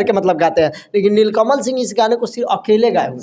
के मतलब गाते हैं, लेकिन नीलकमल सिंह इस गाने को सिर्फ अकेले गाए हुए,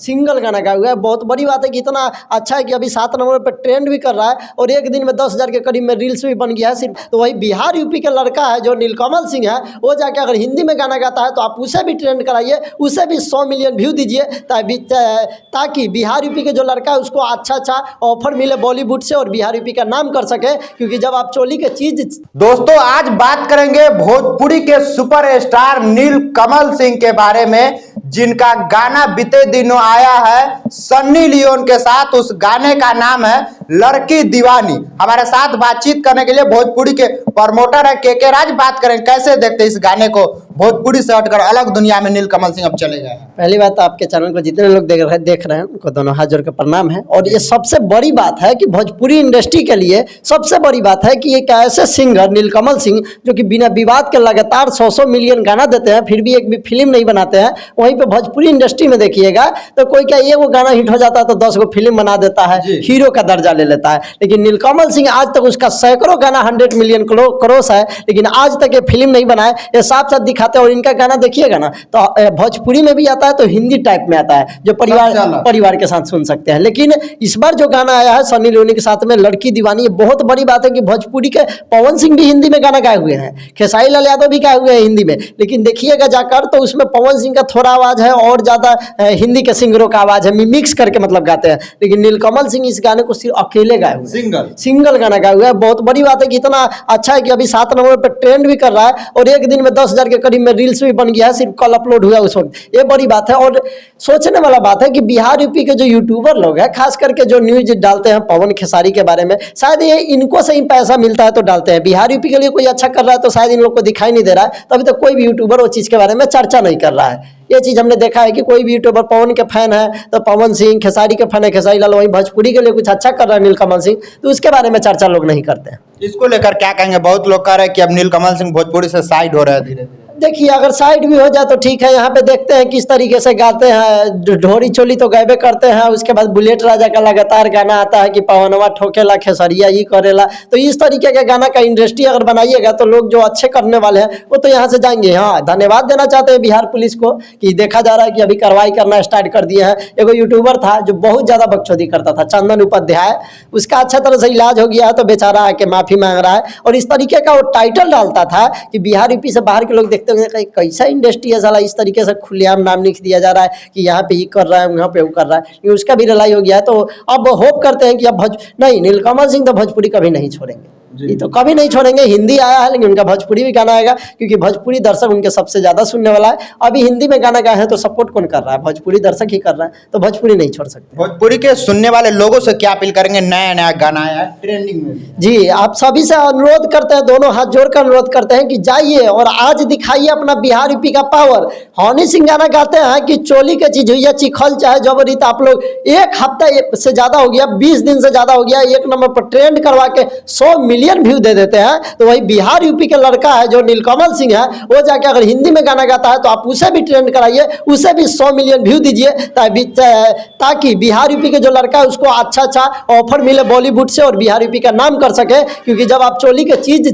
सिंगल गाना गाए हुए हैं। बहुत बड़ी बात है कि इतना अच्छा है कि अभी 7 नंबर पर ट्रेंड भी कर रहा है और एक दिन में 10,000 के करीब में रील्स भी बन गया है सिर्फ। तो वही बिहार यूपी का लड़का है जो नीलकमल सिंह है, वो जाके अगर हिंदी में गाना गाता है तो आप उसे भी ट्रेंड कराइए, उसे भी 100 मिलियन व्यू दीजिए ताकि बिहार यूपी के जो लड़का है उसको अच्छा ऑफर मिले बॉलीवुड से और बिहार यूपी का नाम कर सके। क्योंकि जब आप चोली के चीज। दोस्तों आज बात करेंगे भोजपुरी के सुपरस्टार नीलकमल सिंह के बारे में, जिनका गाना बीते दिनों आया है सन्नी लियोन के साथ। उस गाने का नाम है लड़की दीवानी। हमारे साथ बातचीत करने के लिए भोजपुरी के प्रमोटर है के राज। बात करें कैसे देखते इस गाने को, भोजपुरी से हटकर अलग दुनिया में नीलकमल सिंह अब चले गए। पहली बात तो आपके चैनल को जितने लोग देख रहे हैं उनको दोनों हाथ जोड़ के प्रणाम है। और ये सबसे बड़ी बात है कि भोजपुरी इंडस्ट्री के लिए सबसे बड़ी बात है कि एक ऐसे सिंगर नीलकमल सिंह जो कि बिना विवाद के लगातार 100 मिलियन गाना देते हैं फिर भी एक भी फिल्म नहीं बनाते हैं। वहीं पे भोजपुरी इंडस्ट्री में देखिएगा तो कोई क्या ये वो गाना हिट हो जाता है तो 10 गो फिल्म बना देता है, हीरो का दर्जा ले लेता है। लेकिन नीलकमल सिंह आज तक उसका सैकड़ों गाना 100 मिलियन क्रॉस है, लेकिन आज तक ये फिल्म नहीं बनाए। ये साफ साफ दिखाते हैं। और इनका गाना देखिएगा ना तो भोजपुरी में भी आता है तो हिंदी टाइप में आता है जो परिवार के साथ सुन सकते हैं। लेकिन इस बार जो गाना आया है सन्नी लियोनी के साथ में लड़की दीवानी, ये बहुत बड़ी बात है कि भोजपुरी के पवन सिंह भी हिंदी में गाना गाए हुए हैं, खेसारी लाल यादव भी गाए हुए हैं हिंदी में। लेकिन देखिएगा जाकर तो उसमें पवन सिंह का थोड़ा आवाज है और ज्यादा हिंदी के सिंगरों का आवाज है, मिक्स करके मतलब गाते हैं। लेकिन नीलकमल सिंह इस गाने को सिर्फ अकेले गाए हुए, सिंगल गाना गाए हुए हैं। बहुत बड़ी बात है कि इतना अच्छा है कि अभी 7 नंबर पर ट्रेंड भी कर रहा है और एक दिन में 10,000 के करीब में रील्स भी बन गया है, सिर्फ कल अपलोड हुआ उस वक्त। ये बड़ी बात है। और सोचने वाला बात है कि बिहार यूपी के जो यूट्यूबर लोग हैं, खास करके जो न्यूज डालते हैं पवन खेसारी के बारे में, शायद ये इनको से ही पैसा मिलता है तो डालते हैं। बिहार यूपी के लिए कोई अच्छा कर रहा है तो शायद इन लोग को दिखाई नहीं दे रहा है, तभी तो कोई भी यूट्यूबर वो चीज़ के बारे में चर्चा नहीं कर रहा है। ये चीज़ हमने देखा है कि कोई भी यूट्यूबर पवन के फैन है तो पवन सिंह, खेसारी के फैन है खेसारी लाल, वहीं भोजपुरी के लिए कुछ अच्छा कर रहा है नीलकमल सिंह तो उसके बारे में चर्चा लोग नहीं करते हैं। इसको लेकर क्या कहेंगे? बहुत लोग कह रहे हैं कि अब नीलकमल सिंह भोजपुरी से साइड हो रहे हैं धीरे धीरे। देखिए अगर साइड भी हो जाए तो ठीक है। यहाँ पे देखते हैं किस तरीके से गाते हैं, ढोरी चोली तो गायबे करते हैं, उसके बाद बुलेट राजा का लगातार गाना आता है कि पवनवा ठोकेला खेसरिया ही करेला। तो इस तरीके का गाना का इंडस्ट्री अगर बनाइएगा तो लोग जो अच्छे करने वाले हैं वो तो यहाँ से जाएंगे। हाँ, धन्यवाद देना चाहते हैं बिहार पुलिस को कि देखा जा रहा है कि अभी कार्रवाई करना स्टार्ट कर दिया है। एगो यूट्यूबर था जो बहुत ज़्यादा बकचोदी करता था, चंदन उपाध्याय, उसका अच्छा तरह से इलाज हो गया है तो बेचारा आके माफ़ी मांग रहा है। और इस तरीके का वो टाइटल डालता था कि बिहार यूपी से बाहर के लोग देखते होंगे कैसा इंडस्ट्री है साला, इस तरीके से खुलेआम नाम लिख दिया जा रहा है कि यहाँ पे ये कर रहा है वहाँ पे वो कर रहा है। लेकिन उसका भी रिलाई हो गया है तो अब होप करते हैं कि अब नहीं, नीलकमल सिंह तो भोजपुरी कभी नहीं छोड़ेंगे, ये तो कभी नहीं छोड़ेंगे। हिंदी आया है लेकिन उनका भोजपुरी भी गाना आएगा क्योंकि भोजपुरी दर्शक उनके सबसे ज्यादा सुनने वाला है। अभी हिंदी में गाना गाए हैं तो सपोर्ट कौन कर रहा है? भोजपुरी दर्शक ही कर रहा है, तो भोजपुरी नहीं छोड़ सकते। भोजपुरी के सुनने वाले लोगों से क्या अपील करेंगे? नया नया गाना आया है ट्रेंडिंग में। जी, आप सभी से अनुरोध करते हैं, दोनों हाथ जोड़कर अनुरोध करते हैं कि जाइए और आज दिखाइए अपना बिहार यूपी का पावर। हनी सिंह गाना गाते हैं कि चोली के चीज हुई चिखल चाहे जबरी, तो आप लोग एक हफ्ता से ज्यादा हो गया, 20 दिन से ज्यादा हो गया, 1 नंबर पर ट्रेंड करवा के 100 मिलियन व्यू दे देते हैं। तो वही बिहार यूपी के लड़का है जो नीलकमल सिंह है, वो जाके अगर हिंदी में गाना गाता है तो आप उसे भी ट्रेंड कराइए, उसे भी 100 मिलियन व्यू दीजिए ताकि बिहार यूपी के जो लड़का है उसको अच्छा ऑफर मिले बॉलीवुड से और बिहार यूपी का नाम कर सके। क्योंकि जब आप चोली के चीज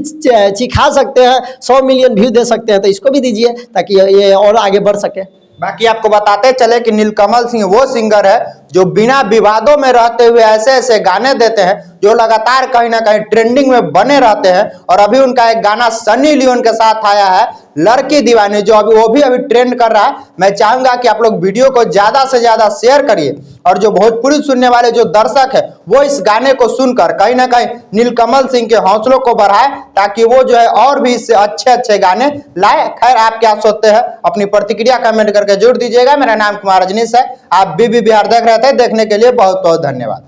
चिखा सकते हैं, 100 मिलियन व्यू दे सकते हैं, तो इसको भी दीजिए ताकि ये और आगे बढ़ सके। बाकी आपको बताते चले कि नीलकमल सिंह वो सिंगर है जो बिना विवादों में रहते हुए ऐसे ऐसे गाने देते हैं जो लगातार कहीं ना कहीं ट्रेंडिंग में बने रहते हैं। और अभी उनका एक गाना सन्नी लियोन के साथ आया है लड़की दीवानी, जो अभी ट्रेंड कर रहा है। मैं चाहूंगा कि आप लोग वीडियो को ज्यादा से ज्यादा शेयर करिए और जो भोजपुरी सुनने वाले जो दर्शक है वो इस गाने को सुनकर कहीं ना कहीं नीलकमल सिंह के हौसलों को बढ़ाए ताकि वो जो है और भी इससे अच्छे अच्छे गाने लाए। खैर, आप क्या सोचते हैं अपनी प्रतिक्रिया कमेंट करके जोड़ दीजिएगा। मेरा नाम कुमार रजनीश है, आप बीबी बिहार देख रहे थे। देखने के लिए बहुत बहुत धन्यवाद।